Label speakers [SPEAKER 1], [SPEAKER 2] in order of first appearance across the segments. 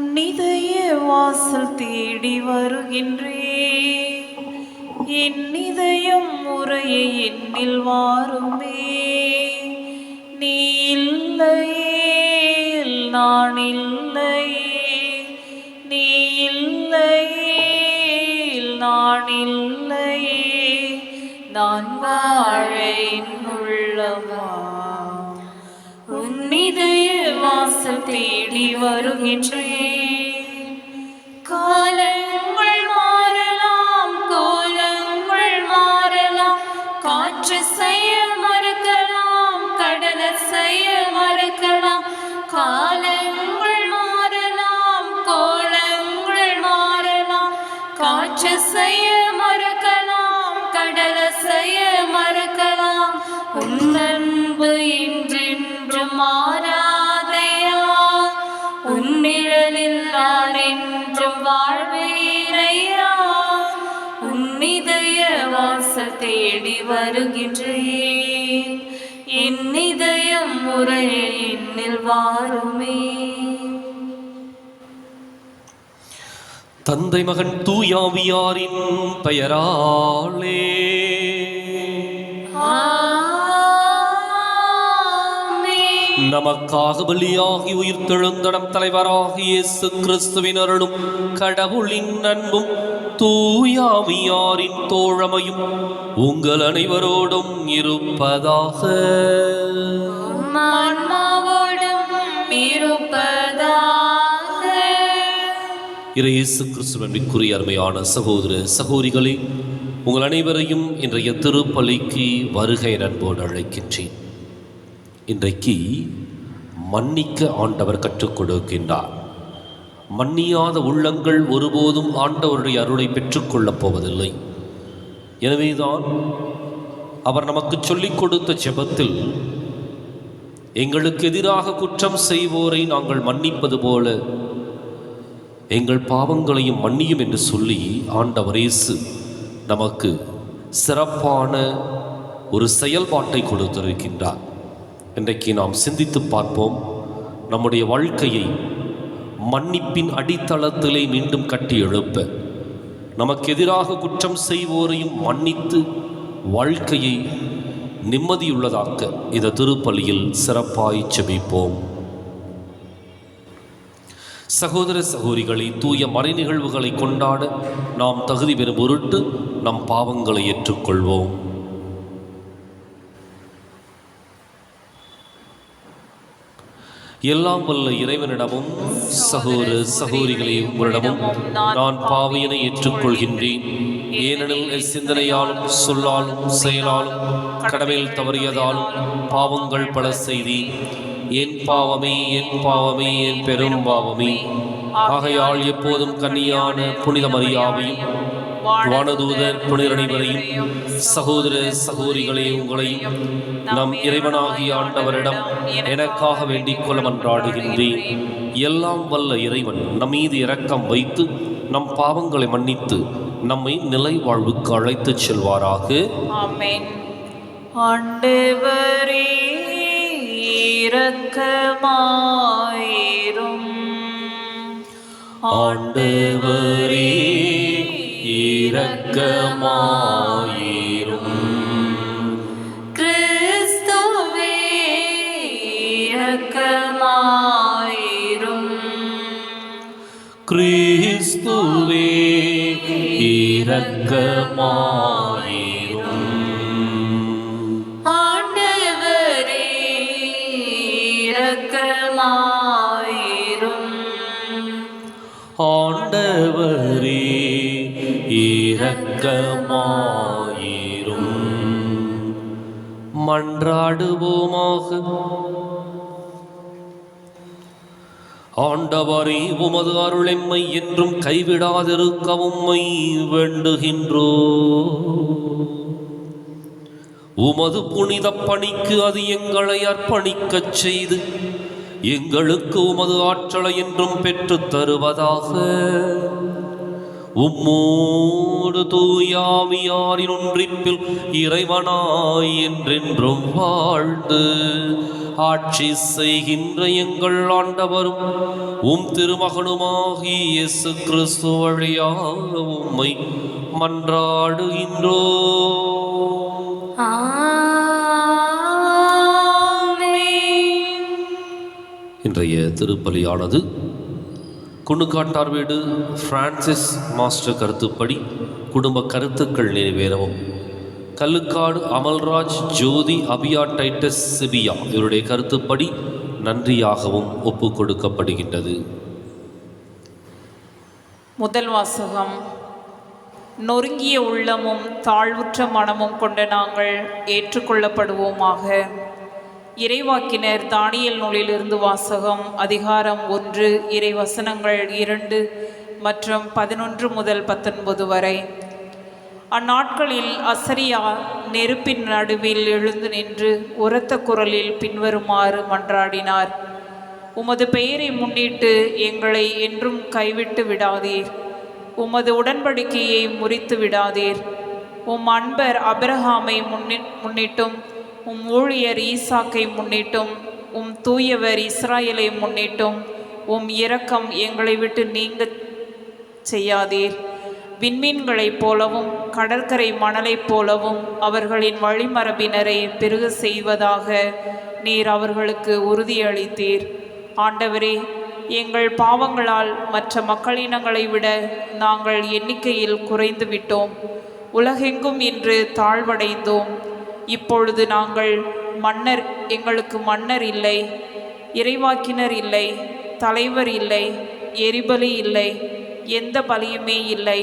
[SPEAKER 1] உன்னிதய வாசல் தேடி வருகின்றேன். என் இதயம் முறையை என்னில் வாருமே. நீ இல்லையே நான் இல்லையே, நீ இல்லையே நான் இல்லையே, நான் வாழ உள்ளவா. உன்னிதய வாசல் தேடி வருகின்றேன். காலங்கள் மாறலாம், கோலங்கள் மாறலாம், காற்று செய்ய மறுக்கலாம், கடல செய்ய மறுக்கலாம். காலங்கள் மாறலாம், கோலங்கள் மாறலாம், காற்று செய்ய மறுக்கலாம், கடல செய்ய மறுக்கலாம். உன் அன்பு என்றென்றும் மாறாதையா, உன் நிழலில் நான் என்றும் வாழ்வேனையா. உன் இதய வாசல் தேடி வருகின்றேன். என் இதயம் முறையை என்னில் வாருமே.
[SPEAKER 2] தந்தை மகன் தூயாவியாரின் பெயராலே நமக்காக பலியாகி உயிர்த்தெழுந்தடம் தலைவராகிய இயேசு கிறிஸ்துவின் அருளும் கடவுளின் அன்பும் தூயாவியாரின் தோழமையும் உங்கள் அனைவரோடும் இருப்பதாக. இயேசு கிறிஸ்துவிற்குரிய அருமையான சகோதர சகோதரிகளே, உங்கள் அனைவரையும் இன்றைய திருப்பலிக்கு வருகை அன்போடு அழைக்கின்றேன். இன்றைக்கு மன்னிக்க ஆண்டவர் கற்றுக் கொடுக்கின்றார். மன்னியாத உள்ளங்கள் ஒருபோதும் ஆண்டவருடைய அருளை பெற்றுக்கொள்ளப் போவதில்லை. எனவேதான் அவர் நமக்கு சொல்லிக் கொடுத்த ஜெபத்தில் எங்களுக்கு எதிராக குற்றம் செய்வோரை நாங்கள் மன்னிப்பது போல எங்கள் பாவங்களையும் மன்னியும் என்று சொல்லி ஆண்டவர் இயேசு நமக்கு சிறப்பான ஒரு செயல்பாட்டை கொடுத்திருக்கின்றார். இன்றைக்கு நாம் சிந்தித்து பார்ப்போம். நம்முடைய வாழ்க்கையை மன்னிப்பின் அடித்தளத்திலே மீண்டும் கட்டி எழுப்ப, நமக்கு எதிராக குற்றம் செய்வோரையும் மன்னித்து வாழ்க்கையை நிம்மதியுள்ளதாக்க இந்த திருப்பலியில் சிறப்பாய் செபிப்போம். சகோதர சகோதரிகளை, தூய மறை நிகழ்வுகளை கொண்டாட நாம் தகுதி பெறும் பொருட்டு நம் பாவங்களை ஏற்றுக்கொள்வோம். எல்லாம் வல்ல இறைவனிடமும் சகோதர சகோதரிகளை உங்களிடமும் நான் பாவியனை ஏற்றுக்கொள்கின்றேன். ஏனெனில் சிந்தனையாலும் சொல்லாலும் செயலாலும் கடமையில் தவறியதாலும் பாவங்கள் பல செய்தேன். என் பாவமே என் பாவமே என் பெரும் பாவமே. ஆகையால் எப்போதும் கன்னியான புனித மரியாவையும் வானதூதர் புனிதர் அனைவரையும் சகோதர சகோதரிகளே உங்களையும் நம் இறைவனாகிய ஆண்டவரிடம் எனக்காக வேண்டிக் கொள்ள மன்றாடுகின்றேன். எல்லாம் வல்ல இறைவன் நம் மீது இரக்கம் வைத்து நம் பாவங்களை மன்னித்து நம்மை நிலை வாழ்வுக்கு அழைத்துச் செல்வாராக.
[SPEAKER 1] ஆமென். ஆண்டவரே இரக்கமாயிரும்.
[SPEAKER 2] ஆண்டவரே இரக்கமாயிரும்.
[SPEAKER 1] கிறிஸ்துவே இரக்கமாயிரும்.
[SPEAKER 2] கிறிஸ்துவே இரக்கமாயிரும்.
[SPEAKER 1] ஆண்டவரே இரக்கமாயிரும்.
[SPEAKER 2] ஆண்டவரே இரக்கமாயிரும். மன்றாடுவோமாக. ஆண்டவரே, உமது அருள் எம்மை என்றும் கைவிடாதிருக்க உம்மை வேண்டுகின்றோ. உமது புனித பணிக்கு அது எங்களை அர்ப்பணிக்கச் செய்து எங்களுக்கு உமது ஆற்றலை என்றும் பெற்றுத் தருவதாக. உம்மோடு தூயாவியாரின் ஒன்றிப்பில் இறைவனாய் என்றென்றும் வாழ்ந்து ஆட்சி செய்கின்ற எங்கள் ஆண்டவரும் உம் திருமகனுமாகி இயேசு கிறிஸ்து வழியாக உம்மை மன்றாடுகின்றோ. இன்றைய திருப்பலியானது குணுக்காட்டார் வீடு பிரான்சிஸ் மாஸ்டர் கருத்துப்படி குடும்ப கருத்துக்கள் நிறைவேறவும், கல்லுக்காடு அமல்ராஜ் ஜோதி அபியா டைட்டஸ் சிபியா இவருடைய கருத்துப்படி நன்றியாகவும் ஒப்பு கொடுக்கப்படுகின்றது.
[SPEAKER 1] முதல் வாசகம். நொறுங்கிய உள்ளமும் தாழ்வுற்ற மனமும் கொண்ட நாங்கள் ஏற்றுக்கொள்ளப்படுவோமாக. இறைவாக்கினர் தானியேல் நூலிலிருந்து வாசகம். அதிகாரம் 1, இறைவசனங்கள் 2 மற்றும் 11 முதல் 19 வரை. அந்நாட்களில் அசரியா நெருப்பின் நடுவில் எழுந்து நின்று உரத்த குரலில் பின்வருமாறு மன்றாடினார்: உமது பெயரை முன்னிட்டு எங்களை என்றும் கைவிட்டு விடாதீர். உமது உடன்படிக்கையை முறித்து விடாதீர். உம் அன்பர் அபிரஹாமை முன்னிட்டும், உம் ஊழியர் ஈசாக்கை முன்னிட்டும், உம் தூயவர் இஸ்ராயலை முன்னிட்டும் உம் இரக்கம் எங்களை விட்டு நீங்க செய்யாதீர். விண்மீன்களைப் போலவும் கடற்கரை மணலைப் போலவும் அவர்களின் வழிமரபினரை பெருக செய்வதாக நீர் அவர்களுக்கு உறுதியளித்தீர். ஆண்டவரே, எங்கள் பாவங்களால் மற்ற மக்களினங்களை விட நாங்கள் எண்ணிக்கையில் குறைந்து விட்டோம். உலகெங்கும் இன்று தாழ்வடைந்தோம். இப்பொழுது நாங்கள் எங்களுக்கு மன்னர் இல்லை, இறைவாக்கினர் இல்லை, தலைவர் இல்லை, எரிபலி இல்லை, எந்த பலியுமே இல்லை,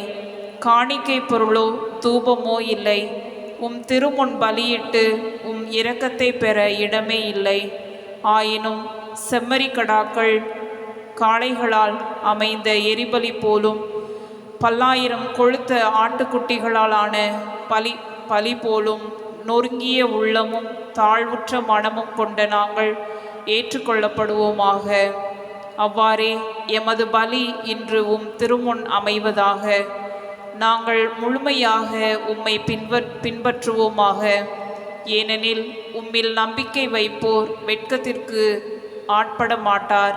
[SPEAKER 1] காணிக்கை பொருளோ தூபமோ இல்லை. உம் திருமுன் பலியிட்டு உம் இரக்கத்தை பெற இடமே இல்லை. ஆயினும் செம்மறிக்கடாக்கள் காளைகளால் அமைந்த எரிபலி போலும், பல்லாயிரம் கொழுத்த ஆட்டுக்குட்டிகளாலான பலி போலும் நொறுங்கிய உள்ளமும் தாழ்வுற்ற மனமும் கொண்ட நாங்கள் ஏற்றுக்கொள்ளப்படுவோமாக. அவ்வாறே எமது பலி இன்று உம் திருமுன் அமைவதாக. நாங்கள் முழுமையாக உம்மை பின்பற்றுவோமாக. ஏனெனில் உம்மில் நம்பிக்கை வைப்போர் வெட்கத்திற்கு ஆட்பட மாட்டார்.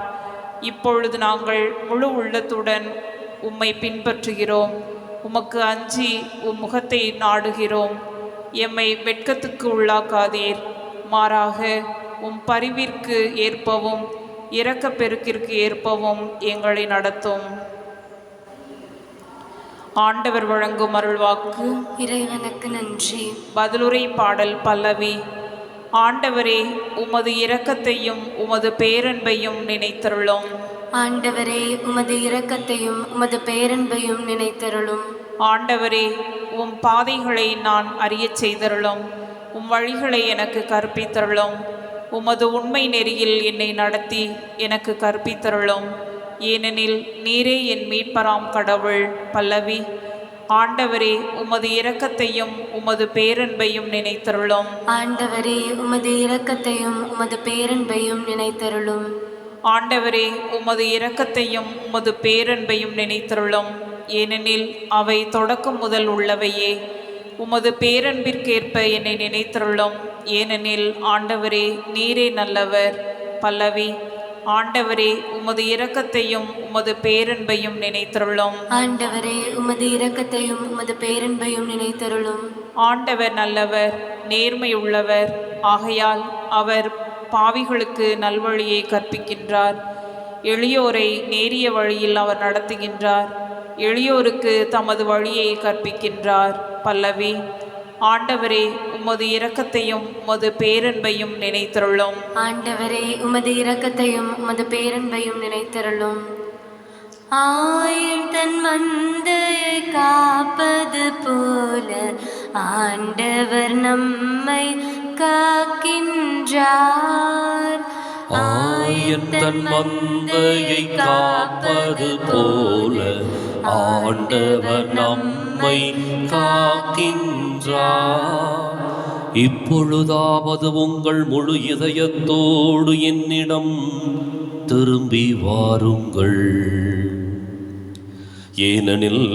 [SPEAKER 1] இப்பொழுது நாங்கள் முழு உள்ளத்துடன் உம்மை பின்பற்றுகிறோம். உமக்கு அஞ்சி உம் முகத்தை நாடுகிறோம். எம்மை வெட்கத்துக்கு உள்ளாக்காதீர். மாறாக உம் பரிவிற்கு ஏற்பவும் இரக்கப் பெருக்கிற்கு ஏற்பவும் எங்களை நடத்தும். ஆண்டவர் வழங்கும் அருள்வாக்கு.
[SPEAKER 3] இறைவனுக்கு நன்றி.
[SPEAKER 1] பதிலுரை பாடல் பல்லவி. ஆண்டவரே, உமது இரக்கத்தையும் உமது பேரன்பையும் நினைத்தருளும்.
[SPEAKER 3] ஆண்டவரே, உமது இரக்கத்தையும் உமது பேரன்பையும் நினைத்தருளும்.
[SPEAKER 1] ஆண்டவரே, உம் பாதைகளை நான் அறியச் செய்தருளும். உம் வழிகளை எனக்கு கற்பித்தருளும். உமது உண்மை நெறியில் என்னை நடத்தி எனக்கு கற்பித்தருளும். ஏனெனில் நீரே என் மீட்பராம் கடவுள். பல்லவி. ஆண்டவரே, உமது இரக்கத்தையும் உமது பேரன்பையும் நினைத்தருளும்.
[SPEAKER 3] ஆண்டவரே, உமது இரக்கத்தையும் உமது பேரன்பையும் நினைத்தருளும்.
[SPEAKER 1] ஆண்டவரே, உமது இரக்கத்தையும் உமது பேரன்பையும் நினைத்தருளும். ஏனெனில் அவை தொடக்கம் முதல் உள்ளவையே. உமது பேரன்பிற்கேற்ப என்னை நினைத்தருளும். ஏனெனில் ஆண்டவரே, நீரே நல்லவர். பல்லவி. ஆண்டவரே, உமது இரக்கத்தையும் உமது பேரன்பையும் நினைத்தருளும்.
[SPEAKER 3] ஆண்டவரே, உமது இரக்கத்தையும் உமது பேரன்பையும் நினைத்தருளும்.
[SPEAKER 1] ஆண்டவர் நல்லவர், நேர்மையுள்ளவர். ஆகையால் அவர் பாவிகளுக்கு நல்வழியை கற்பிக்கின்றார். எளியோரை நேரிய வழியில் அவர் நடத்துகின்றார். எளியோருக்கு தமது வழியை கற்பிக்கின்றார். பல்லவி. ஆண்டவரே, உமது இரக்கத்தையும் உமது பேரன்பையும் நினைத்தருளும்.
[SPEAKER 3] ஆண்டவரே, உமது இரக்கத்தையும் உமது பேரன்பையும் நினைத்தருளும். ஆயன் தன் மந்தையை காப்பது போல ஆண்டவர் நம்மை காக்கின்றார்.
[SPEAKER 2] ஆயன் தன் மந்தையை காப்பது போல ஆண்டவர் நம்மை காக்கின்றார். இப்பொழுதாவது உங்கள் முழு இதயத்தோடு என்னிடம் திரும்பி வாருங்கள். ஏனெனில்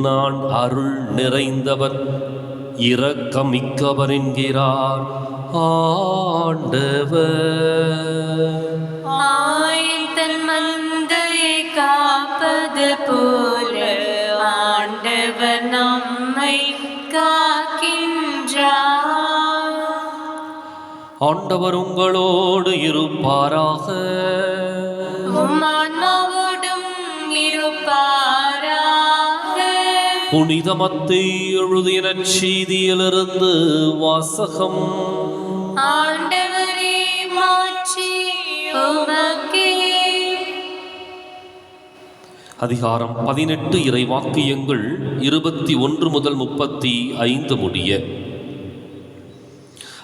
[SPEAKER 2] நான் அருள் நிறைந்தவர் இரக்கமிக்கவர் என்கிறார் ஆண்டவர்.
[SPEAKER 3] ஆயின் தன் மந்தையை காப்பது போல ஆண்டவர் நம்மை காக்கின்றார்.
[SPEAKER 2] ஆண்டவர் உங்களோடு இருப்பாராக.
[SPEAKER 3] உம் ஆன்மாவோடும் இருப்பாராக.
[SPEAKER 2] புனித மத்தேயு எழுதிய நற்செய்தியிலிருந்து வாசகம்.
[SPEAKER 3] ஆண்டவரே மாட்சி உமக்கே.
[SPEAKER 2] அதிகாரம் 18 இறைவாக்கியங்கள் 21 முதல் 35 முடிய.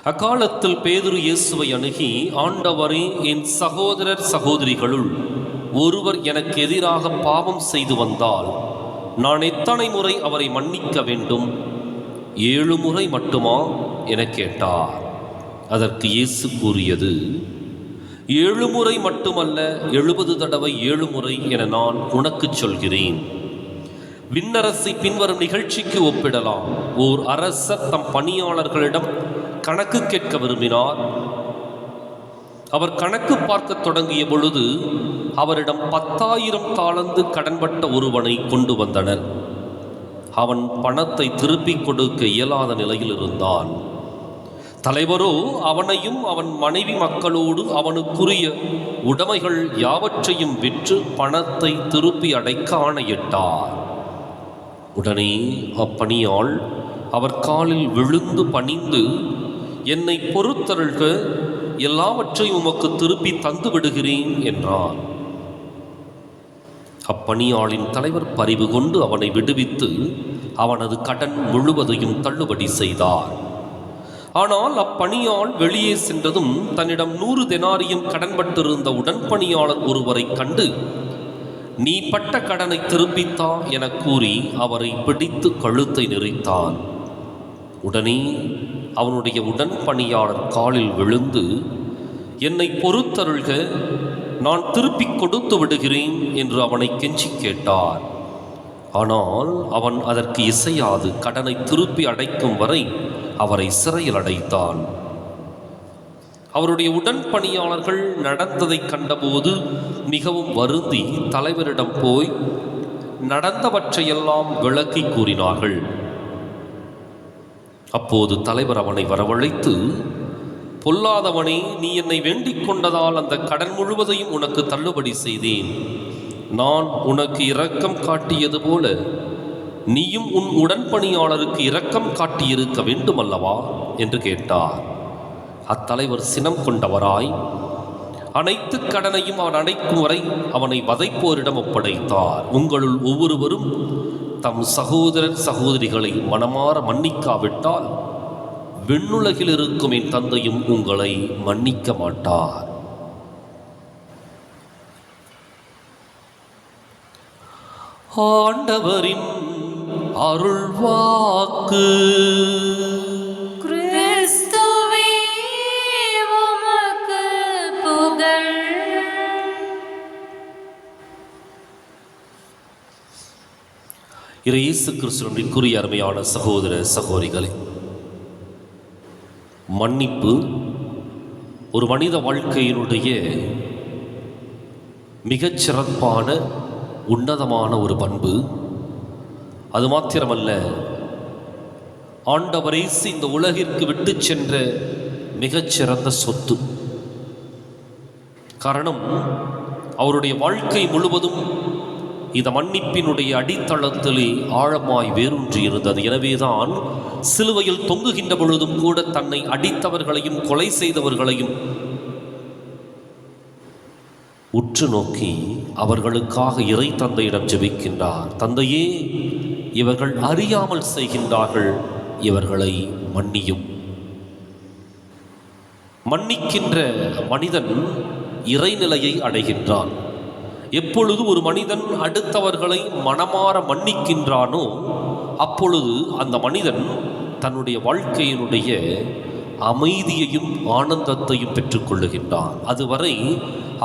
[SPEAKER 2] அக்காலத்தில் பேதுரு இயேசுவை அணுகி, ஆண்டவரே, என் சகோதரர் சகோதரிகளுள் ஒருவர் எனக்கு எதிராக பாவம் செய்து வந்தால் நான் எத்தனை முறை அவரை மன்னிக்க வேண்டும்? 7 முறை மட்டுமா என கேட்டார். அதற்கு இயேசு கூறியது, 7 முறை மட்டுமல்ல, 70 தடவை 7 முறை என நான் உனக்கு சொல்கிறேன். விண்ணரசை பின்வரும் நிகழ்ச்சிக்கு ஒப்பிடலாம். ஓர் அரசர் தம் பணியாளர்களிடம் கணக்கு கேட்க விரும்பினார். அவர் கணக்கு பார்க்க தொடங்கிய பொழுது அவரிடம் 10,000 தாலந்து கடன்பட்ட ஒருவனை கொண்டு வந்தனர். அவன் பணத்தை திருப்பிக் கொடுக்க இயலாத நிலையில் இருந்தான். தலைவரோ அவனையும் அவன் மனைவி மக்களோடு அவனுக்குரிய உடைமைகள் யாவற்றையும் விற்று பணத்தை திருப்பி அடைக்க ஆணையிட்டார். உடனே அப்பணியாள் அவர் காலில் விழுந்து பணிந்து, என்னை பொறுத்தருள்க, எல்லாவற்றையும் உமக்கு திருப்பி தந்து விடுகிறேன் என்றார். அப்பணியாளின் தலைவர் பரிவு கொண்டு அவனை விடுவித்து அவனது கடன் முழுவதையும் தள்ளுபடி செய்தார். ஆனால் அப்பணியாள் வெளியே சென்றதும் தன்னிடம் 100 தெனாரியம் கடன்பட்டிருந்த உடன்பணியாளர் ஒருவரை கண்டு, நீ பட்ட கடனை திருப்பித்தா என கூறி அவரை பிடித்து கழுத்தை நெரித்தான். உடனே அவனுடைய உடன்பணியாளர் காலில் விழுந்து, என்னை பொறுத்தருள்க, நான் திருப்பிக் கொடுத்து விடுகிறேன் என்று அவனை கெஞ்சி கேட்டார். ஆனால் அவன் அதற்கு இசையாது கடனை திருப்பி அடைக்கும் வரை அவரை சிறையில் அடைத்தான். அவருடைய உடன்பணியாளர்கள் நடந்ததை கண்டபோது மிகவும் வருந்தி தலைவரிடம் போய் நடந்தவற்றையெல்லாம் விளக்கி கூறினார்கள். அப்போது தலைவர் அவனை வரவழைத்து, பொல்லாதவனே, நீ என்னை வேண்டிக் கொண்டதால் அந்த கடன் முழுவதையும் உனக்கு தள்ளுபடி செய்தேன். நான் உனக்கு இரக்கம் காட்டியது போல நீயும் உன் உடன்பணியாளருக்கு இரக்கம் காட்டியிருக்க வேண்டுமல்லவா என்று கேட்டார். அத்தலைவர் சினம் கொண்டவராய் அனைத்து கடனையும் அவன் அடைக்கும் வரை அவனை வதைப்போரிடம் ஒப்படைத்தார். உங்களுள் ஒவ்வொருவரும் தம் சகோதரர் சகோதரிகளை மனமாற மன்னிக்காவிட்டால் விண்ணுலகில் இருக்கும் என் தந்தையும் உங்களை மன்னிக்க மாட்டார். ஆண்டவரின் அருள்வாக்கு.
[SPEAKER 3] கிறிஸ்துவே உமக்கு புகழ்.
[SPEAKER 2] இயேசு கிறிஸ்துவின் அருமையான சகோதர சகோதரிகளே, மன்னிப்பு ஒரு மனித வாழ்க்கையினுடைய மிகச்சிறப்பான உன்னதமான ஒரு பண்பு. அது மாத்திரமல்ல, ஆண்டவர் இயேசு இந்த உலகிற்கு விட்டு சென்ற மிகச்சிறந்த சொத்து. காரணம், அவருடைய வாழ்க்கை முழுவதும் இந்த மன்னிப்பினுடைய அடித்தளத்திலே ஆழமாய் வேரூன்றி இருந்தது. எனவேதான் சிலுவையில் தொங்குகின்ற பொழுதும் கூட தன்னை அடித்தவர்களையும் கொலை செய்தவர்களையும் உற்று நோக்கி அவர்களுக்காக இறை தந்தையிடம் ஜெபிக்கின்றார். தந்தையே, இவர்கள் அறியாமல் செய்கின்றார்கள், இவர்களை மன்னியும். மன்னிக்கின்ற மனிதன் இறைநிலையை அடைகின்றான். எப்பொழுது ஒரு மனிதன் அடுத்தவர்களை மனமாற மன்னிக்கின்றானோ அப்பொழுது அந்த மனிதன் தன்னுடைய வாழ்க்கையினுடைய அமைதியையும் ஆனந்தத்தையும் பெற்றுக்கொள்ளுகின்றான். அதுவரை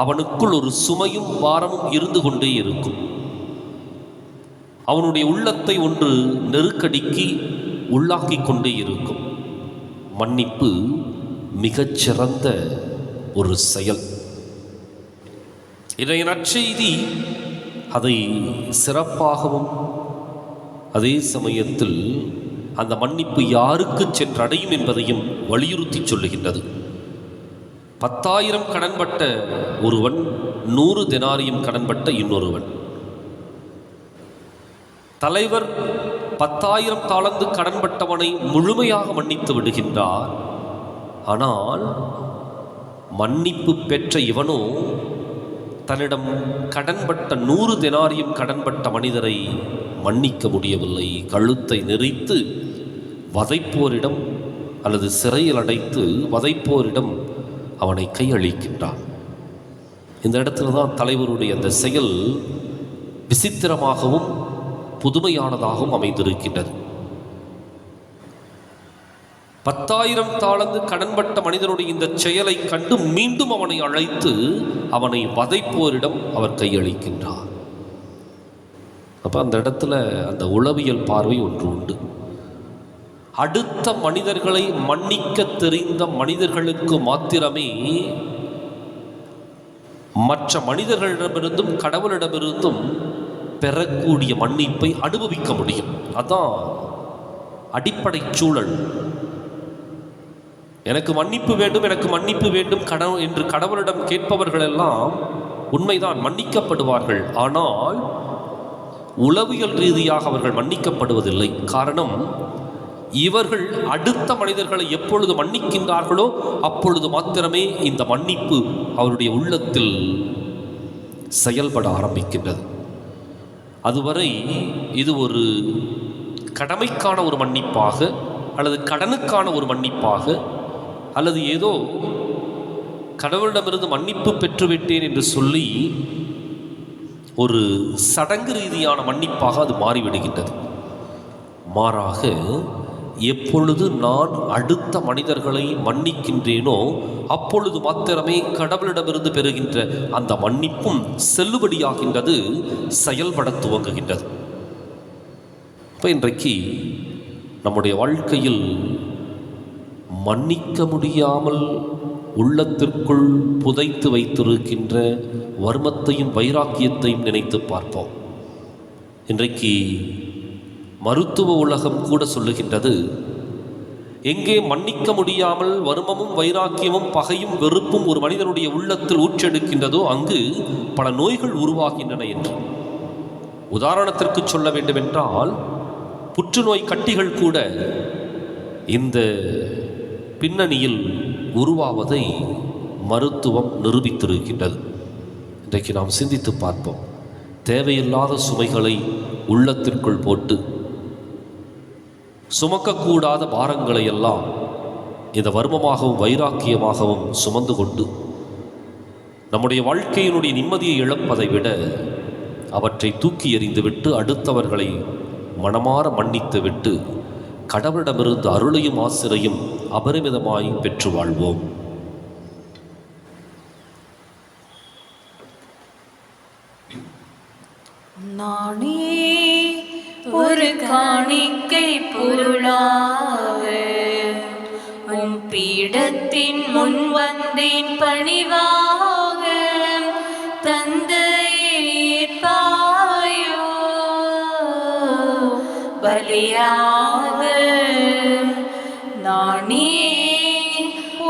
[SPEAKER 2] அவனுக்குள் ஒரு சுமையும் பாரமும் இருந்து கொண்டே இருக்கும். அவனுடைய உள்ளத்தை ஒன்று நெருக்கடிக்கு உள்ளாக்கி கொண்டே இருக்கும். மன்னிப்பு மிகச்சிறந்த ஒரு செயல். இன்றைய நற்செய்தி அதை சிறப்பாகவும் அதே சமயத்தில் அந்த மன்னிப்பு யாருக்கு சென்றடையும் என்பதையும் வலியுறுத்தி சொல்லுகின்றது. 10,000 கடன்பட்ட ஒருவன், 100 தெனாரியம் கடன்பட்ட இன்னொருவன். தலைவர் 10,000 தாலந்து கடன்பட்டவனை முழுமையாக மன்னித்து விடுகின்றார். ஆனால் மன்னிப்பு பெற்ற இவனோ தன்னிடம் கடன்பட்ட 100 தெனாரியம் கடன்பட்ட மனிதரை மன்னிக்க முடியவில்லை. கழுத்தை நெரித்து வதைப்போரிடம் அல்லது சிறையில் அடைத்து வதைப்போரிடம் அவனை கையளிக்கின்றான். இந்த இடத்துல தான் தலைவருடைய அந்த செயல் விசித்திரமாகவும் புதுமையானதாகவும் அமைந்திருக்கின்றது. 10,000 தாலந்து கடன்பட்ட மனிதனுடைய இந்த செயலை கண்டு மீண்டும் அவனை அழைத்து அவனை வதைப்போரிடம் அவர் கையளிக்கின்றார். அப்போ அந்த இடத்துல அந்த உளவியல் பார்வை ஒன்று உண்டு. அடுத்த மனிதர்களை மன்னிக்க தெரிந்த மனிதர்களுக்கு மாத்திரமே மற்ற மனிதர்களிடமிருந்தும் கடவுளிடமிருந்தும் பெறக்கூடிய மன்னிப்பை அனுபவிக்க முடியும். அதான் அடிப்படை சூழல். எனக்கு மன்னிப்பு வேண்டும், எனக்கு மன்னிப்பு வேண்டும் என்று கடவுளிடம் கேட்பவர்கள் எல்லாம் உண்மைதான், மன்னிக்கப்படுவார்கள். ஆனால் உளவியல் ரீதியாக அவர்கள் மன்னிக்கப்படுவதில்லை. காரணம், இவர்கள் அடுத்த மனிதர்களை எப்பொழுது மன்னிக்கின்றார்களோ அப்பொழுது மாத்திரமே இந்த மன்னிப்பு அவருடைய உள்ளத்தில் செயல்பட ஆரம்பிக்கின்றது. அதுவரை இது ஒரு கடமைக்கான ஒரு மன்னிப்பாக அல்லது கடனுக்கான ஒரு மன்னிப்பாக அல்லது ஏதோ கடவுளிடமிருந்து மன்னிப்பு பெற்றுவிட்டேன் என்று சொல்லி ஒரு சடங்கு ரீதியான மன்னிப்பாக அது மாறிவிடுகின்றது. மாறாக எப்பொழுது நான் அடுத்த மனிதர்களை மன்னிக்கின்றேனோ அப்பொழுது மாத்திரமே கடவுளிடமிருந்து பெறுகின்ற அந்த மன்னிப்பும் செல்லுபடியாகின்றது, செயல்பட துவங்குகின்றது. இப்போ இன்றைக்கு நம்முடைய வாழ்க்கையில் மன்னிக்க முடியாமல் உள்ளத்திற்குள் புதைத்து வைத்திருக்கின்ற வர்மத்தையும் வைராக்கியத்தையும் நினைத்து பார்ப்போம். இன்றைக்கு மருத்துவ உலகம் கூட சொல்லுகின்றது, எங்கே மன்னிக்க முடியாமல் வறுமமும் வைராக்கியமும் பகையும் வெறுப்பும் ஒரு மனிதனுடைய உள்ளத்தில் ஊற்றெடுக்கின்றதோ அங்கு பல நோய்கள் உருவாகின்றன என்று. உதாரணத்திற்கு சொல்ல வேண்டுமென்றால், புற்றுநோய் கட்டிகள் கூட இந்த பின்னணியில் உருவாவதை மருத்துவம் நிரூபித்திருக்கின்றது. இன்றைக்கு நாம் சிந்தித்து பார்ப்போம். தேவையில்லாத சுமைகளை உள்ளத்திற்குள் போட்டு சுமக்கக்கூடாத பாரங்களை எல்லாம் இந்த வர்மமாகவும் வைராக்கியமாகவும் சுமந்து கொண்டு நம்முடைய வாழ்க்கையினுடைய நிம்மதியை இழப்பதை விட அவற்றை தூக்கி எறிந்துவிட்டு அடுத்தவர்களை மனமாற மன்னித்துவிட்டு கடவுளிடமிருந்து அருளையும் ஆசிரையும் அபரிமிதமாய் பெற்று வாழ்வோம்.
[SPEAKER 4] நானே ஒரு காணிக்கை பொருளாக உம் பீடத்தின் முன் வந்தேன் பணிவாக, தந்தையே ஏற்பாயோ பலியாக. நானே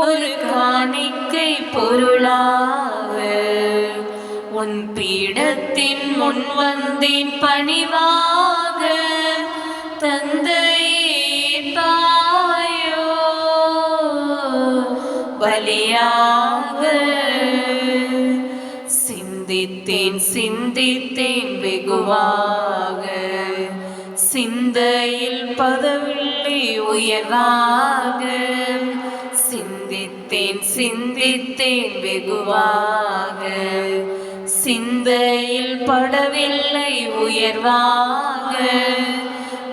[SPEAKER 4] ஒரு காணிக்கை பொருளாக உன் பீடத்தின் முன் வந்தேன் பணிவாக, தந்தையே ஏற்பாயோ பலியாக. சிந்தித்தேன் சிந்தித்தேன் வெகுவாக, சிந்தையில் பதவில்லை உயர்வாக. சிந்தித்தேன் சிந்தித்தேன் வெகுவாக, சிந்தையில் படவில்லை உயர்வாக.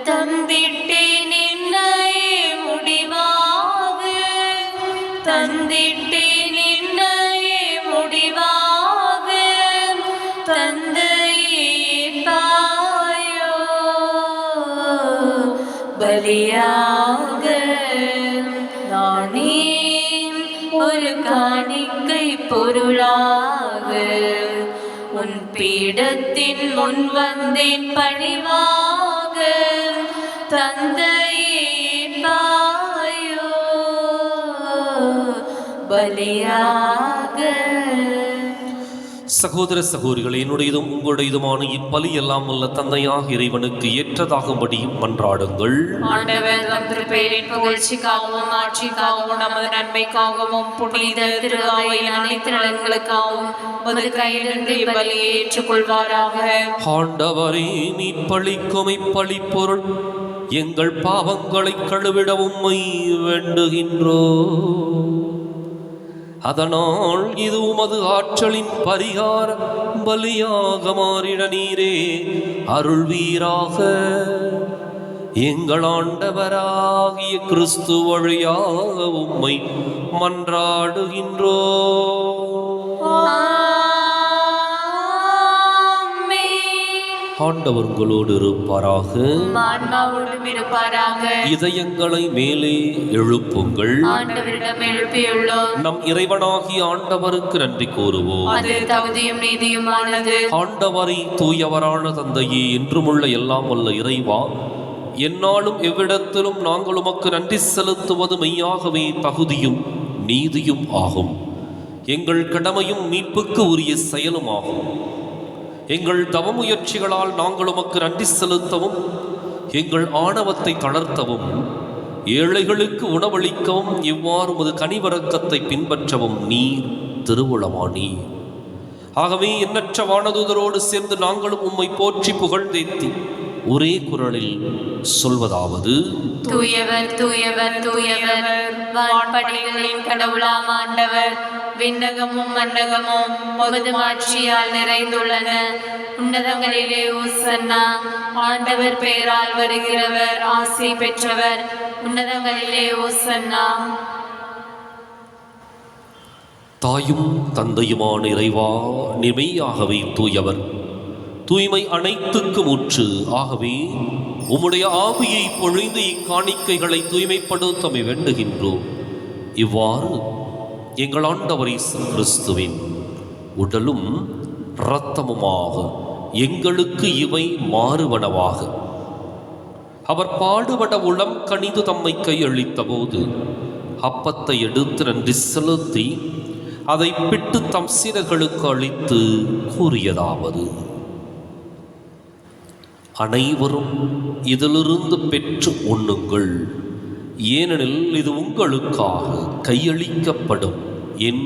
[SPEAKER 4] தந்திட்டேன் என்னையே முடிவாக, தந்திட்டேன் என்னையே முடிவாக. தந்தையே ஏற்பாயோ பலியாக நானே ஒரு காணிக்கை பொருளாக உன் பீடத்தின் முன் வந்தேன் பணிவாக தந்தையே பாயோ பலியாக.
[SPEAKER 2] சகோதர சகோதரிகள், என்னுடையதும் உங்களுடையதுமான இப்பலி எல்லாம் வல்ல தந்தையாக இறைவனுக்கு ஏற்றதாகும்படி மன்றாடுங்கள்.
[SPEAKER 1] ஆண்டவர் தம் திருப்பெயரின் புகழ்ச்சிக்காகவும் ஆட்சிக்காகவும் நமது நன்மைக்காகவும் புனித திரு அவையின் அனைத்து நலன்களுக்காகவும் உமது கையிலிருந்து இப்பலியை ஏற்றுக்கொள்வாராக.
[SPEAKER 2] ஆண்டவரே, மீட்பளிக்கும் இப்பலி பொருள் எங்கள் பாவங்களை கழுவிட உம்மை வேண்டுகின்றோம். அதனால் இது உமது ஆற்றலின் பரிகார பலியாக மாறிட நீரே அருள்வீராக. எங்கள் ஆண்டவராகிய கிறிஸ்து வழியாக உம்மை மன்றாடுகின்றோம். ஆண்டவர் உங்களோடு இருப்பாராக.
[SPEAKER 4] ஆன்மாவோடும் இருப்பாராக.
[SPEAKER 2] இதயங்களை மேலே எழுப்புங்கள்.
[SPEAKER 4] ஆண்டவரிடம் எழுப்பியுள்ளோம்.
[SPEAKER 2] நம் இறைவனாகிய ஆண்டவருக்கு நன்றி கூறுவோம்.
[SPEAKER 4] அது தகுதியும் நீதியுமானது.
[SPEAKER 2] ஆண்டவரை தூயவரான தந்தையே, என்றுமுள்ள எல்லாம் வல்ல இறைவா, எந்நாளும் எவ்விடத்திலும் நாங்கள் உமக்கு நன்றி செலுத்துவது மெய்யாகவே தகுதியும் நீதியும் ஆகும். எங்கள் கடமையும் மீட்புக்கு உரிய செயலும் ஆகும். எங்கள் தவமுயற்சிகளால் நாங்கள் உமக்கு நன்றி செலுத்தவும், எங்கள் ஆணவத்தை தளர்த்தவும், ஏழைகளுக்கு உணவளிக்கவும், இவ்வாறு உமது கனிவரக்கத்தை பின்பற்றவும் நீர் திருவுளமானீர். ஆகவே எண்ணற்ற வானதூதரோடு சேர்ந்து நாங்களும் உம்மை போற்றி புகழ்ந்தேத்தி ஒரே குரலில் சொல்வதாவது:
[SPEAKER 4] தூயவர் தூயவர் தூயவர், வான்படைகளின் கடவுளாம் ஆண்டவர். விண்ணகமும் மண்ணகமும் உமது மாட்சியால் நிறைந்துள்ளன. உன்னதங்களிலே ஓசன்னா. ஆண்டவர் பெயரால் வருகிறவர் ஆசி பெற்றவர். உன்னதங்களிலே ஓசன்னா.
[SPEAKER 2] தாயும் தந்தையுமான இறைவா, நிமையாகவே தூயவர், தூய்மை அனைத்துக்கும் ஊற்று. ஆகவே உம்முடைய ஆவியை பொழிந்து இக்காணிக்கைகளை தூய்மைப்படுத்தமை வேண்டுகின்றோம். இவ்வாறு எங்கள் ஆண்டவர் இயேசு கிறிஸ்துவின் உடலும் இரத்தமுமாக எங்களுக்கு இவை மாறுவனவாக. அவர் பாடுபட உளம் கனிந்து தம்மை கையளித்த போது அப்பத்தை எடுத்து நன்றி செலுத்தி அதை பிட்டு தம் சீடர்களுக்கு அளித்து கூறியதாவது: அனைவரும் இதிலிருந்து பெற்று உண்ணுங்கள், ஏனெனில் இது உங்களுக்காக கையளிக்கப்படும் என்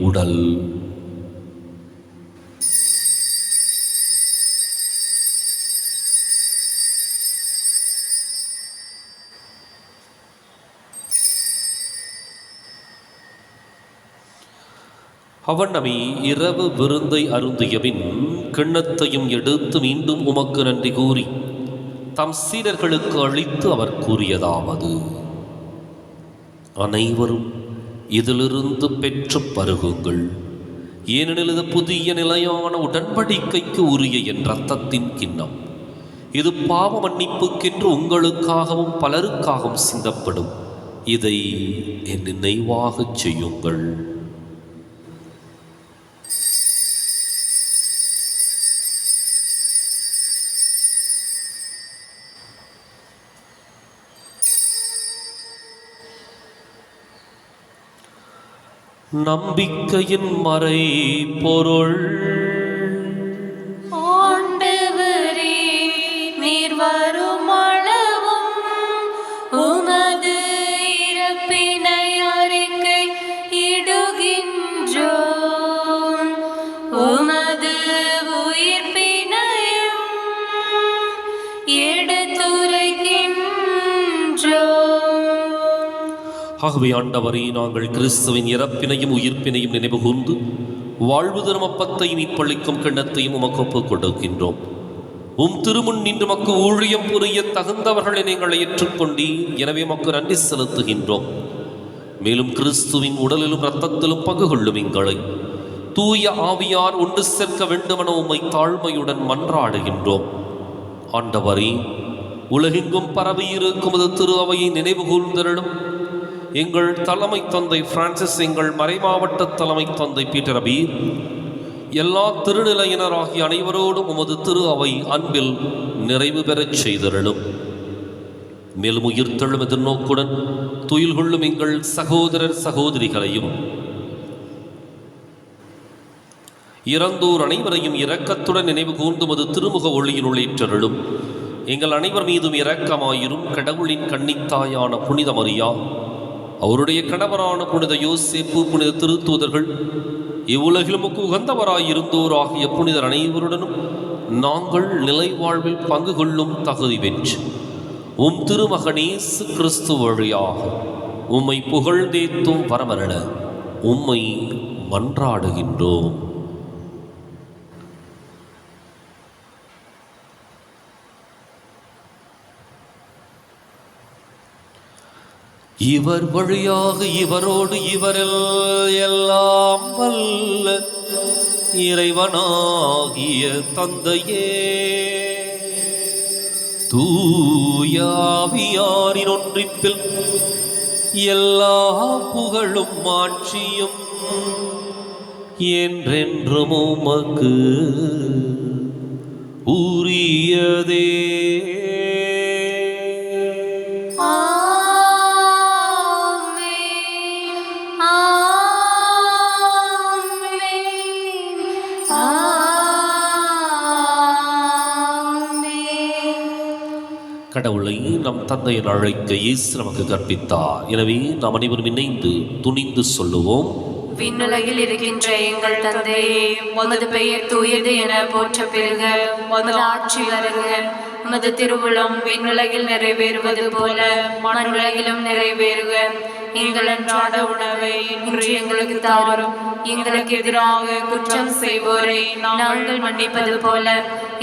[SPEAKER 2] உடல். அவனமே இரவு விருந்தை அருந்தியபின் கிண்ணத்தையும் எடுத்து மீண்டும் உமக்கு நன்றி கூறி தம் சீடர்களுக்கு அளித்து அவர் கூறியதாவது: அனைவரும் இதிலிருந்து பெற்று பருகுங்கள், ஏனெனில் இது புதிய நிலையான உடன்படிக்கைக்கு உரிய என் இரத்தத்தின் கிண்ணம். இது பாவ மன்னிப்புக்கென்று உங்களுக்காகவும் பலருக்காகவும் சிந்தப்படும். இதை என் நினைவாகச் செய்யுங்கள். நம்பிக்கையின் மறை பொருள்.
[SPEAKER 4] ஆண்டவரே, நீர் வரும் அளவும் உமது இறப்பினை அறிக்கை இடுகின்றோம். உமது உயிர்ப்பினையும் எடுத்துரைக்கின்றோம்.
[SPEAKER 2] ஆகவே ஆண்டவரே, நாங்கள் கிறிஸ்துவின் இறப்பினையும் உயிர்ப்பினையும் நினைவு கூர்ந்து வாழ்வு தரும் அப்பத்தையும் மீட்பளிக்கும் கிண்ணத்தையும் உமக்கு ஒப்புக் கொடுக்கின்றோம். உம் திருமுன் நின்று மக்கு ஊழியம் புரிய தகுந்தவர்களை நீங்கள் ஏற்றுக்கொண்டீர். எனவே மக்கு நன்றி செலுத்துகின்றோம். மேலும் கிறிஸ்துவின் உடலிலும் இரத்தத்திலும் பங்கு கொள்ளும் எங்களை தூய ஆவியார் ஒன்று சேர்க்க வேண்டுமென உம்மை தாழ்மையுடன் மன்றாடுகின்றோம். ஆண்டவரே, உலகெங்கும் பரவியிருக்கும் அது திரு அவையை நினைவு கூர்ந்தருளும். எங்கள் தலைமை தந்தை பிரான்சிஸ், எங்கள் மறைமாவட்ட தலைமை தந்தை பீட்டர் அபீர், எல்லா திருநிலையினராகிய அனைவரோடும் உமது திரு அவை அன்பில் நிறைவு பெறச் செய்தருளும். மேலும் உயிர்த்தெழும் எதிர்நோக்குடன் துயில் கொள்ளும் எங்கள் சகோதரர் சகோதரிகளையும் இறந்தோர் அனைவரையும் இரக்கத்துடன் நினைவு கூர்ந்துமது திருமுக ஒளியினுள் ஏற்றருளும். எங்கள் அனைவர் மீதும் இரக்கமாயிரும். கடவுளின் கன்னித்தாயான புனித மரியா, அவருடைய கணவரான புனித யோசேப்பு, புனித திருத்தூதர்கள், இவ்வுலகிலும் உகந்தவராயிருந்தோர் ஆகிய புனிதர் அனைவருடனும் நாங்கள் நிலை வாழ்வில் பங்கு கொள்ளும் தகுதி பெற்று உம் திருமகனேசு கிறிஸ்து வழியாக உம்மை புகழ்ந்தேத்தும் வரமருள உம்மை மன்றாடுகின்றோம். இவர் வழியாக இவரோடு இவரில் எல்லாம் வல்ல இறைவனாகிய தந்தையே, தூயாவியாரின் ஒன்றிப்பில் எல்லா புகழும் மாட்சியும் என்றென்றும் உமக்கு உரியதே. கடவுளை நம் தந்தையின் அழைக்க இயேசு நமக்கு கற்பித்தார். எனவே நாம் அனைவரும் இணைந்து துணிந்து சொல்லுவோம்.
[SPEAKER 1] விண்ணுலகில் இருக்கின்ற எங்கள் தந்தையே, உமது பெயர் தூயது என போற்ற பெறுக. உமது ஆட்சி வருக. உமது திருவுளம் விண்ணுலகில் நிறைவேறுவது போல மண்ணுலகிலும் நிறைவேறுக. எங்கள் அன்றாட உணவை இன்று எங்களுக்கு தாரும். எங்களுக்கு எதிராக குற்றம் செய்வோரை நாங்கள் மன்னிப்பது போல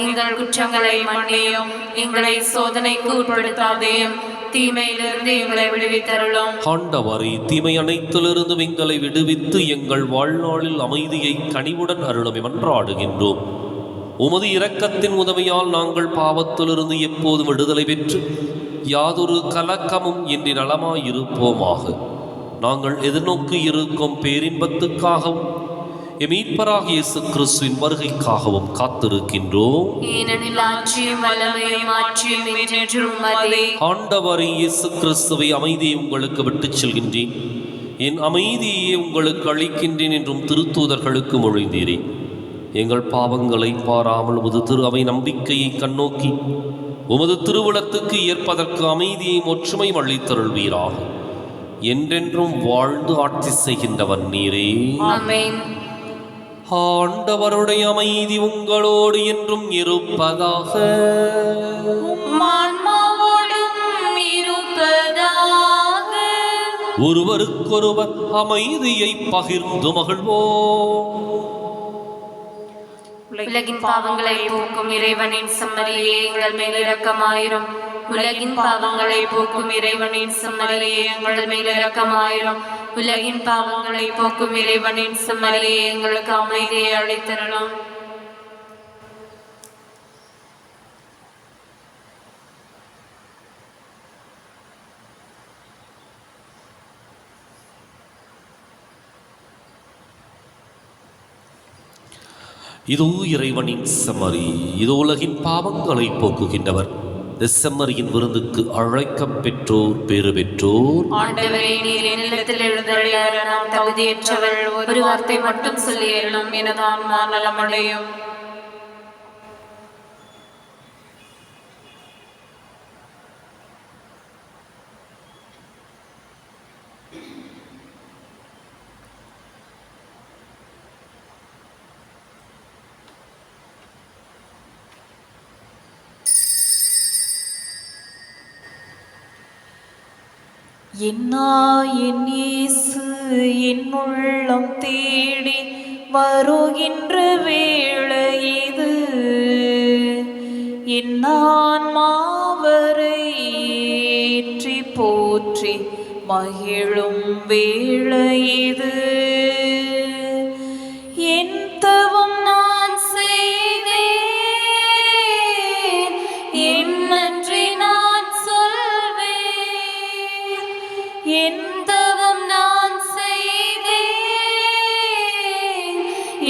[SPEAKER 1] எங்கள் குற்றங்களை மன்னியும். எங்களை சோதனைக்கு உட்படுத்தாதேயும், தீமையிலிருந்து எங்களை விடுவித்தருளும்.
[SPEAKER 2] ஆண்டவரே, தீமை அனைத்திலிருந்தும் எங்களை விடுவித்து எங்கள் வாழ்நாளில் அமைதியை கனிவுடன் அருளும் மன்றாடுகின்றோம். உமது இரக்கத்தின் உதவியால் நாங்கள் பாவத்திலிருந்து எப்போதும் விடுதலை பெற்று யாதொரு கலக்கமும் இன்றி நலமாயிருப்போமாக. நாங்கள் எதிர்நோக்கி இருக்கும் பேரின்பத்துக்காகவும் மீட்பராக இயேசு கிறிஸ்துவின் வருகைக்காகவும் காத்திருக்கின்றோம்.
[SPEAKER 1] ஏனெனில் ஆட்சியும் வல்லமையும் ஆட்சியும் என்றென்றும் உமதே.
[SPEAKER 2] ஆண்டவரே இயேசு கிறிஸ்துவை அமைதியை உங்களுக்கு விட்டுச் செல்கின்றேன், என் அமைதியை உங்களுக்கு அளிக்கின்றேன் என்றும் திருத்தூதர்களுக்கு மொழிந்தீரே. எங்கள் பாவங்களை பாராமல் உமது திரு அவை நம்பிக்கையை கண்ணோக்கி உமது திருவுளத்துக்கு ஏற்பதற்கு அமைதியை ஒற்றுமை அளித்தருள்வீராக. என்றென்றும் வாழ்ந்து ஆட்சி செய்கின்றவர் நீரே.
[SPEAKER 1] ஆமென்.
[SPEAKER 2] ஆண்டவருடைய அமைதி உங்களோடு என்றும் இருப்பதாக. ஒருவருக்கொருவர் அமைதியை பகிர்ந்து மகிழ்வோம்.
[SPEAKER 1] உலகின் பாவங்களை போக்கும் இறைவனின் செம்மறியே, எங்கள் மேல் இரக்கமாயிரும். உலகின் பாவங்களை போக்கும் இறைவனின் செம்மறியே, எங்கள் மேல் இரக்கமாயிரும். உலகின் பாவங்களை போக்கும் இறைவனின் செம்மறியே, எங்களுக்கு அமைதியை அளித்தருளும்.
[SPEAKER 2] இதோ இறைவனின் செம்மறி, இதோ உலகின் பாவங்களை போக்குகின்றவர். செம்மறியின் விருந்துக்கு அழைக்கம் பெற்றோர் பேறு பெற்றோர்.
[SPEAKER 1] ஆண்டவரே, நீர் என்னிடத்தில் எழுந்தருள நாம் தகுதியற்றவர். ஒரு வார்த்தை மட்டும் சொல்லி அருளும், எனது ஆன்மா நலமடையும்.
[SPEAKER 4] என் இயேசு என் உள்ளம் தேடி வருகின்ற வேளை இது, என் ஆன்மாவரை ஏற்றி போற்றி மகிழும் வேளை இது. என் தவம் நான் செய்தேன், என் நன்றி நான்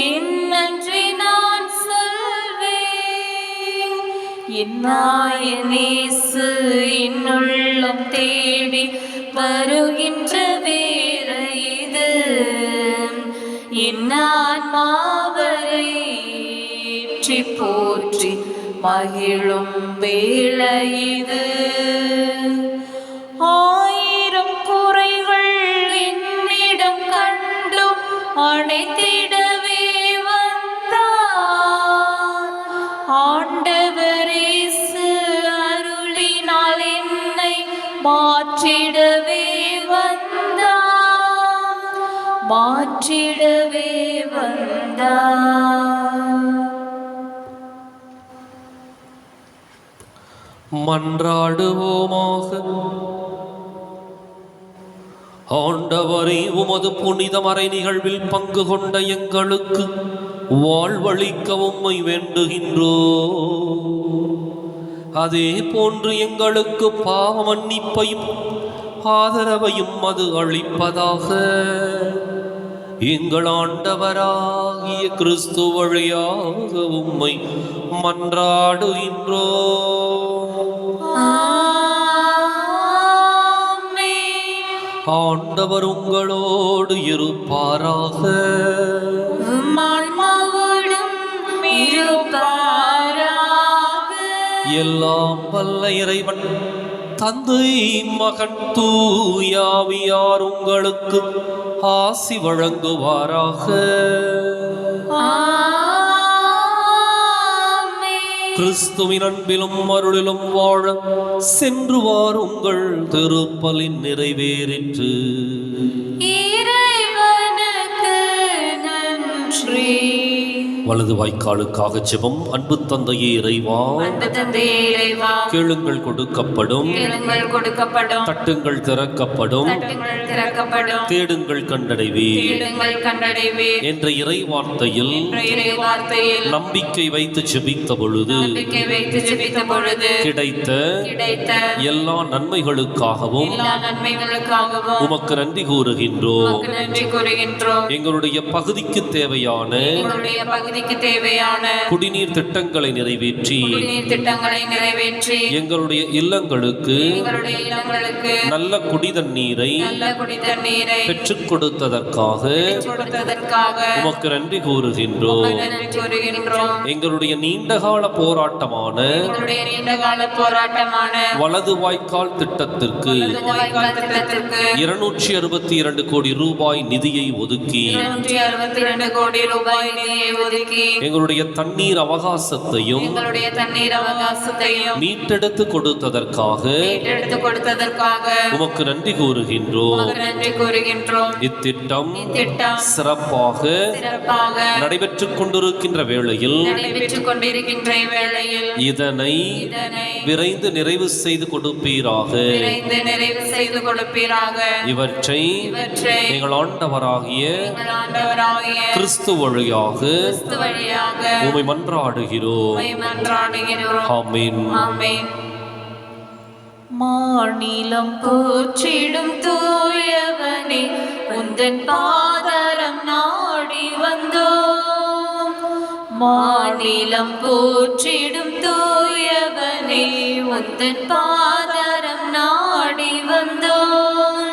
[SPEAKER 1] இன்னன்றி நான் சொல்வேன். இன்னாயனேசு இன்னுள்ளம் தேடி வருகின்ற வேற இது இன்னான்மாவரை ஏற்றி போற்றி மகிழும் வேளை இது.
[SPEAKER 4] ஆயிரம் குறைகள் என்னிடம் கண்டும்
[SPEAKER 1] அணைத்திடவே வந்தார். ஆண்டவரேசு அருளினால் என்னை மாற்றிடவே வந்தார். மாற்றிடவே வந்தார்.
[SPEAKER 2] மன்றாடுவோமாக. ஆண்டவரே, உமது புனித மறை நிகழ்வில் பங்கு கொண்ட எங்களுக்கு வாழ்வளிக்க உம்மை வேண்டுகின்றோ. அதே போன்று எங்களுக்கு பாவ மன்னிப்பையும் ஆதரவையும் அது அளிப்பதாக. எங்கள் ஆண்டவராகிய கிறிஸ்து வழியாக உம்மை மன்றாடுகின்றோ. ஆண்டவர் உங்களோடு இருப்பாராக. எல்லாம் வல்ல இறைவன் தந்தை மகன் தூயாவியார் உங்களுக்கு ஆசி வழங்குவாராக. கிறிஸ்துவின் அன்பிலும் அருளிலும் வாழ சென்று வாருங்கள். திருப்பலின் நிறைவேறிற்று.
[SPEAKER 1] இறைவனுக்கு நன்றி.
[SPEAKER 2] வலது வாய்க்காலுக்காக ஜெபம். அன்பு தந்தையே இறைவா,
[SPEAKER 1] அன்பு தந்தையே இறைவா,
[SPEAKER 2] கேளுங்கள் கொடுக்கப்படும்,
[SPEAKER 1] கேளுங்கள் கொடுக்கப்படும்,
[SPEAKER 2] தட்டுங்கள் திறக்கப்படும்,
[SPEAKER 1] தட்டுங்கள் திறக்கப்படும்,
[SPEAKER 2] தேடுங்கள் கண்டடைவீர்
[SPEAKER 1] தேடுங்கள் கண்டடைவீர்
[SPEAKER 2] என்ற இறை வார்த்தையில் நம்பிக்கை வைத்து ஜெபித்த பொழுது
[SPEAKER 1] நம்பிக்கை வைத்து ஜெபித்த பொழுது
[SPEAKER 2] கிடைத்த எல்லா நன்மைகளுக்காகவும்
[SPEAKER 1] எல்லா நன்மைகளுக்காகவும்
[SPEAKER 2] உமக்கு நன்றி கூறுகின்றோம்.
[SPEAKER 1] உமக்கு நன்றி கூறுகின்றோம்.
[SPEAKER 2] எங்களுடைய பகுதிக்கு தேவையான
[SPEAKER 1] எங்களுடைய பகுதிக்கு தேவையான
[SPEAKER 2] குடிநீர் திட்டங்களை நிறைவேற்றி
[SPEAKER 1] குடிநீர் திட்டங்களை நிறைவேற்றி
[SPEAKER 2] எங்களுடைய இல்லங்களுக்கு
[SPEAKER 1] எங்களுடைய இல்லங்களுக்கு
[SPEAKER 2] நல்ல குடிதண்ணீரை
[SPEAKER 1] நல்ல குடிதண்ணீரை
[SPEAKER 2] பெற்றுக் கொடுத்ததற்காக உமக்கு நன்றி கூறுகின்றோம்.
[SPEAKER 1] நன்றி கூறுகின்றோம்.
[SPEAKER 2] எங்களுடைய நீண்டகால போராட்டமான
[SPEAKER 1] எங்களுடைய நீண்டகால போராட்டமான
[SPEAKER 2] வலது வாய்க்கால் திட்டத்திற்கு
[SPEAKER 1] வாய்க்கால் திட்டத்திற்கு
[SPEAKER 2] 262 கோடி ரூபாய் நிதியை ஒதுக்கி
[SPEAKER 1] 262 கோடி ரூபாய் நிதியை ஒதுக்கி
[SPEAKER 2] எங்களுடைய தண்ணீர் அவகாசத்தையும்
[SPEAKER 1] எங்களுடைய தண்ணீர் அவகாசத்தையும்
[SPEAKER 2] மீட்டெடுத்து கொடுத்ததற்காக உமக்கு நன்றி கூறுகின்றோம்.
[SPEAKER 1] நன்றி கூறுகின்றோம்.
[SPEAKER 2] இத்திட்டம்
[SPEAKER 1] சிறப்பாக
[SPEAKER 2] நடைபெற்றுக் கொண்டிருக்கின்ற வேளையில் இதனை விரைந்து நிறைவு செய்து கொடுப்பீராக. இவற்றை எங்கள் ஆண்டவராகிய கிறிஸ்து வழியாக உம்மை மன்றாடுகிறோம். ஆமென்.
[SPEAKER 1] மாநிலம் போற்றிடும் தூயவனே, உந்தன் பாதரம் நாடி வந்தோம். மாநிலம் போற்றிடும் தூயவனே, உந்தன் பாதரம் நாடி வந்தோம்.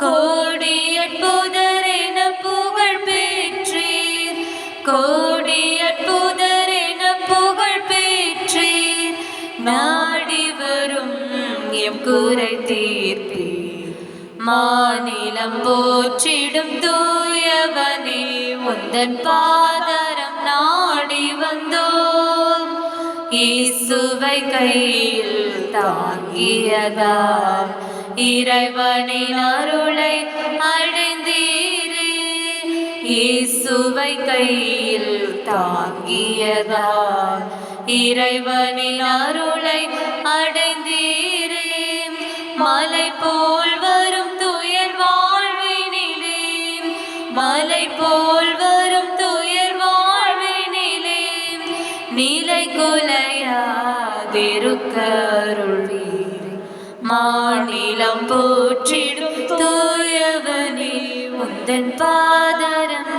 [SPEAKER 1] கோடியற்புதரென புகழ் பெற்றீர், கோடியற்புதரென புகழ் பெற்றீர். நாடி வரும் எம் குறை தீர்ப்பீர். மாநிலம் போற்றிடும் தூயவனே, உந்தன் பாதரம் நாடி வந்தோம். இயேசுவை கையில் தாங்கியதால் இறைவனின் அருளை அடைந்தீரே. இயேசுவை கையில் தாங்கியதால் இறைவனின் அருளை அடைந்தீரே. மலை போல் வரும் துயர் வாழ்வினிலே, மலை போல் வரும் துயர் வாழ்வினிலே, நிலை குலையாதிருக்க அருள்வீரே. மாநிலம் போற்றிடும் தூயவனே, உந்தன் பாதரம்